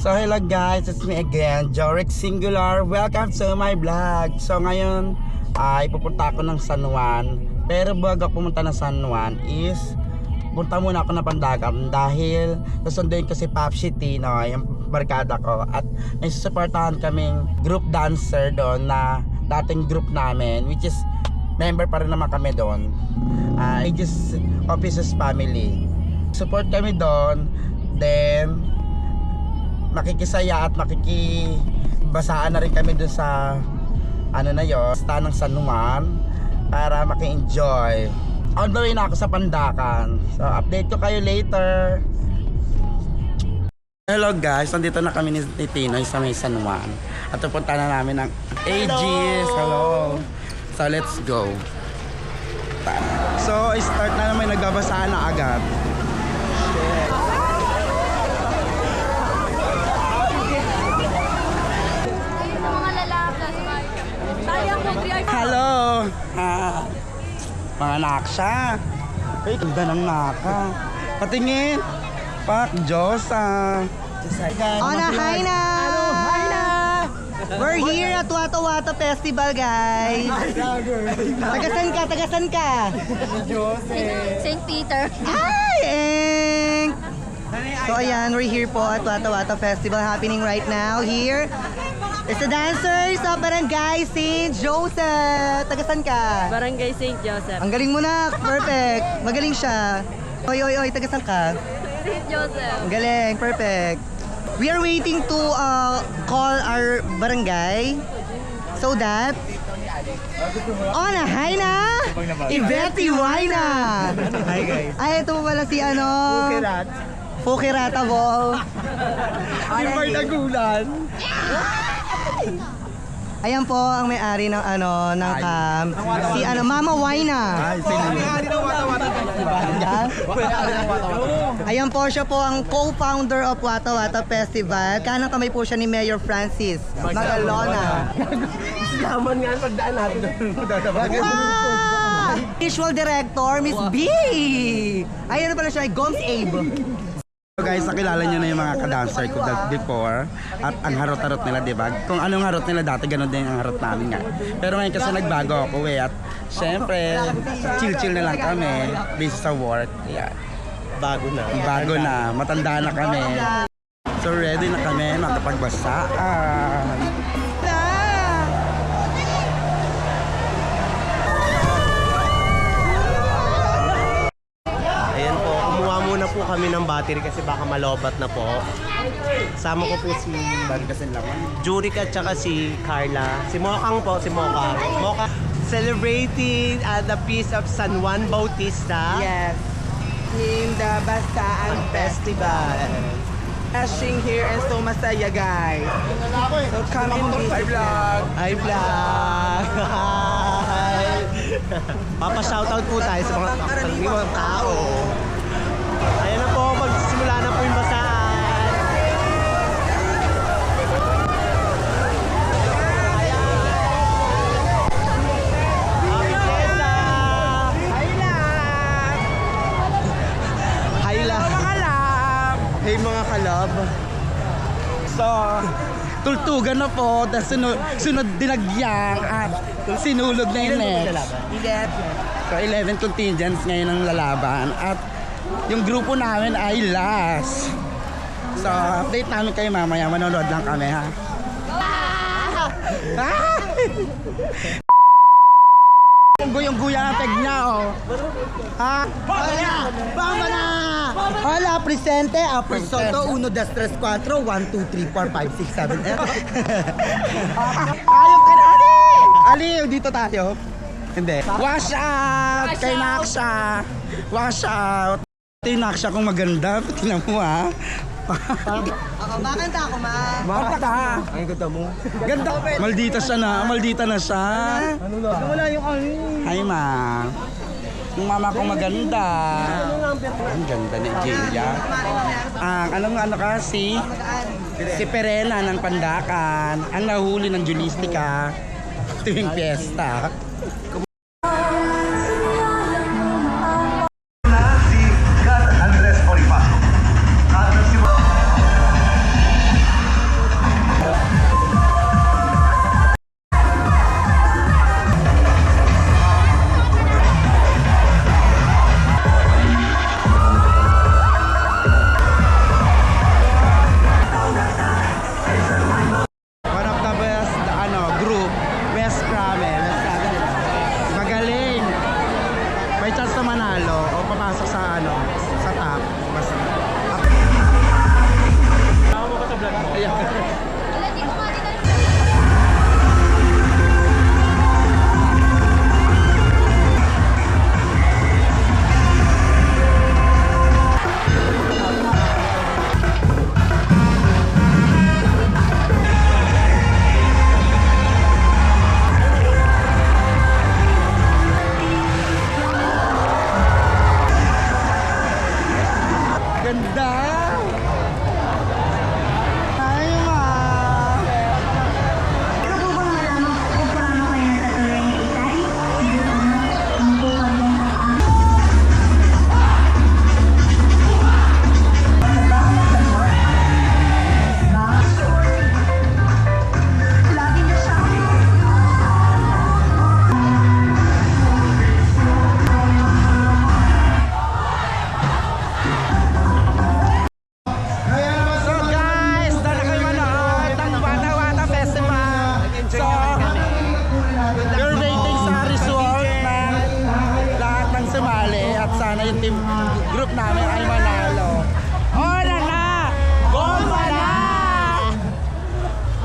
So hello guys, it's me again, Jorex Singular. Welcome to my vlog. So ngayon ay pupunta ako ng San Juan. Pero bago ako pumunta ng San Juan is punta muna ako ng Pandacan dahil susunduin ko si Popsi Tino, yung barkada ko, at may susuportahan kaming group dancer doon na dating group namin, which is member pa rin naman kami doon. Aegis Offices Family. Support kami doon, then makikisaya at makikibasaan na rin kami doon sa ano na yun, sta ng San Juan para maki-enjoy. On the way na ako sa Pandacan. So update ko kayo later. Hello guys, nandito na kami ni Tinoy sa may San Juan. At pupunta na namin ng Aegis. Hello. So let's go. So start na naman, nagbabasaan na agad. Hello! Mga naksa. Ay, ganda ng naka. Patingin. Pak, Diyosa. Ona, hi na! Hi na! We're here at Wata Wata Festival, guys. Tagasan ka, tagasan ka. St. Peter. Hi, Eng! So ayan, we're here po at Wata Wata Festival happening right now here. It's the dancers of Barangay St. Joseph. Tagasan ka? Barangay St. Joseph. Ang galing mo na, perfect. Magaling siya. Oy, oy, oy, tagasan ka? St. Joseph. Ang galing, perfect. We are waiting to call our barangay so that Ona, hi na! Iveti Waina! Hi guys. Ay, ito pala si ano? Fukirata Ball. Yung Bardagulan. Ayan po ang may-ari ng ano ng camp. Si ano Mama Waina. Ay, may-ari ng Wata Wata Festival. Ayan po, siya po ang co-founder of Wata Wata Festival. Kanang kamay po siya ni Mayor Francis Magalona. Yaman nga ang pagdaan natin. Wow! Visual Director, Miss B! Ayan na pala siya, Goms Abe. So guys, nakilala nyo na yung mga ka-dancer ko before. At ang harot-harot nila, diba? Kung anong harot nila dati, ganun din ang harot namin nga. Pero ngayon kasi nagbago ako At syempre, chill-chill na lang kami based sa work. Yeah. Bago na. Matanda na kami. So ready na kami makapagbasaan. Ayan po, kumuha muna po kami ng battery kasi baka malobat na po. Sama ko po si Juric at saka si Carla. Si Mokang po, si Moka. Moka celebrating the Peace of San Juan Bautista. Yes, in the Bastaan Festival. Dashing here and so masaya guys. So come and visit vlog. Hi vlog! Hi! Papa-shoutout po tayo sa mga tao. Ayan na po, magsimula na po yung basaan. Happy Fiesta! Hi love! Hey mga kalab! So, tultugan na po. Sunod dinagyang at sinulog na yung next. So 11 contingents ngayon ang lalaban. At yung grupo namin ay last. So update namin kayo mamaya. Manonood lang kami ha. Guyong-guya ang peg niya oh. Ha? Bamba na! Hola, presente, Soto, 1, 2, 3, 4, 1, 2, 3, 4, 5, 6, 7, 8. Ayaw ka na, Ali! Ali, dito tayo. Hindi. Wash out! Kay Naksha! Wash out! Ito yung Naksha kung maganda. Tingnan mo ha. Ako, makanta ako, ma. Baka ka. Ang ganda mo. Ganda. Maldita siya na. Maldita na siya. Wala yung ano. Hi ma. Yung mama ko maganda. Ang ganda ni Julia. Ano ka si Perena ng Pandacan. Ang nahuli ng Julistica tuwing piyesta.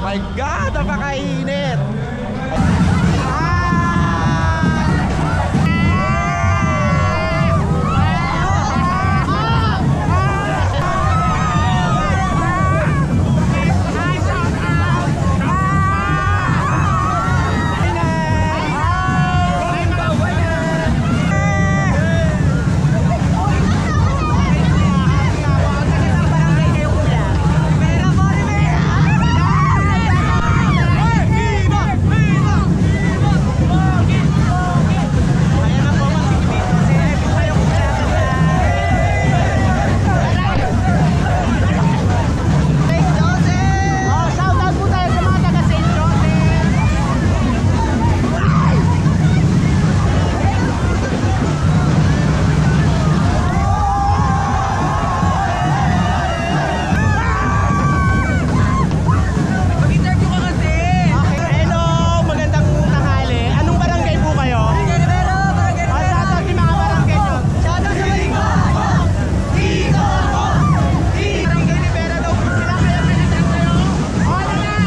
my God! Napakainit! Hello, magandang tanghali. Anong barangay po kayo? Shoutout si mga barangay nyo. Barangay Libera daw po sila, kaya pinitin kayo. Hola na!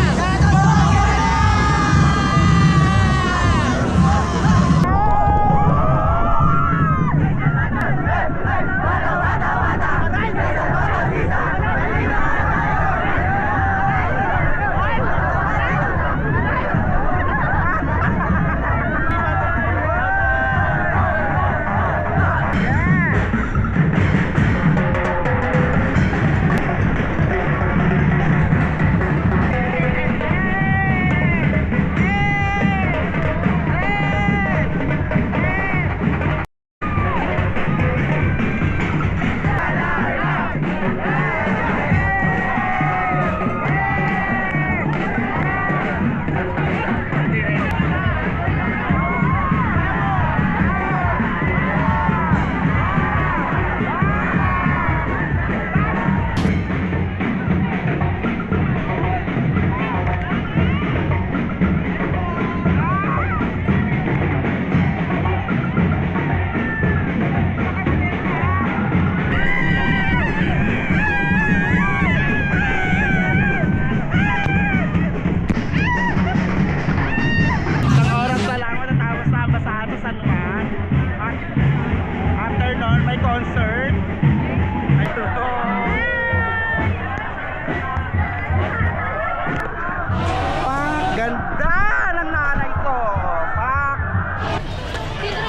Isang oras na lang matatapos na ang basahan sa San Juan. At after nun, may concert. Ay, totoo. Pak, ganda ng nanay ko. Pak.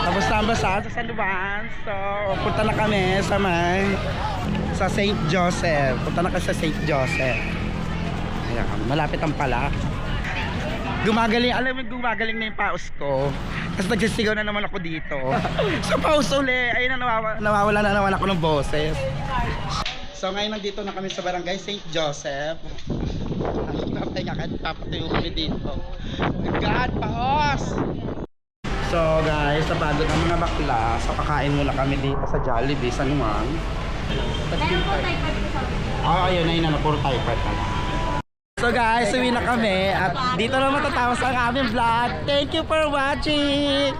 Tapos na ang basahan sa San Juan. So, punta na kami sa St. Joseph. Punta na kami sa St. Joseph. Ayan, malapit ang pala. Gumagaling, alam mo, gumagaling na yung paus ko. Tapos nagsisigaw na naman ako dito. Sa paus uli, ayun na nawawala na naman ako ng boses. So ngayon nandito na kami sa barangay St. Joseph. Ay nga, papatuyo kami dito. Oh my God, paus! So guys, napagod ang mga bakla. So kakain muna kami dito sa Jollibee, San Juan. Ayun na yun, puro typewriter na lang. So guys, uwi na kami at dito na matatapos ang aming vlog. Thank you for watching!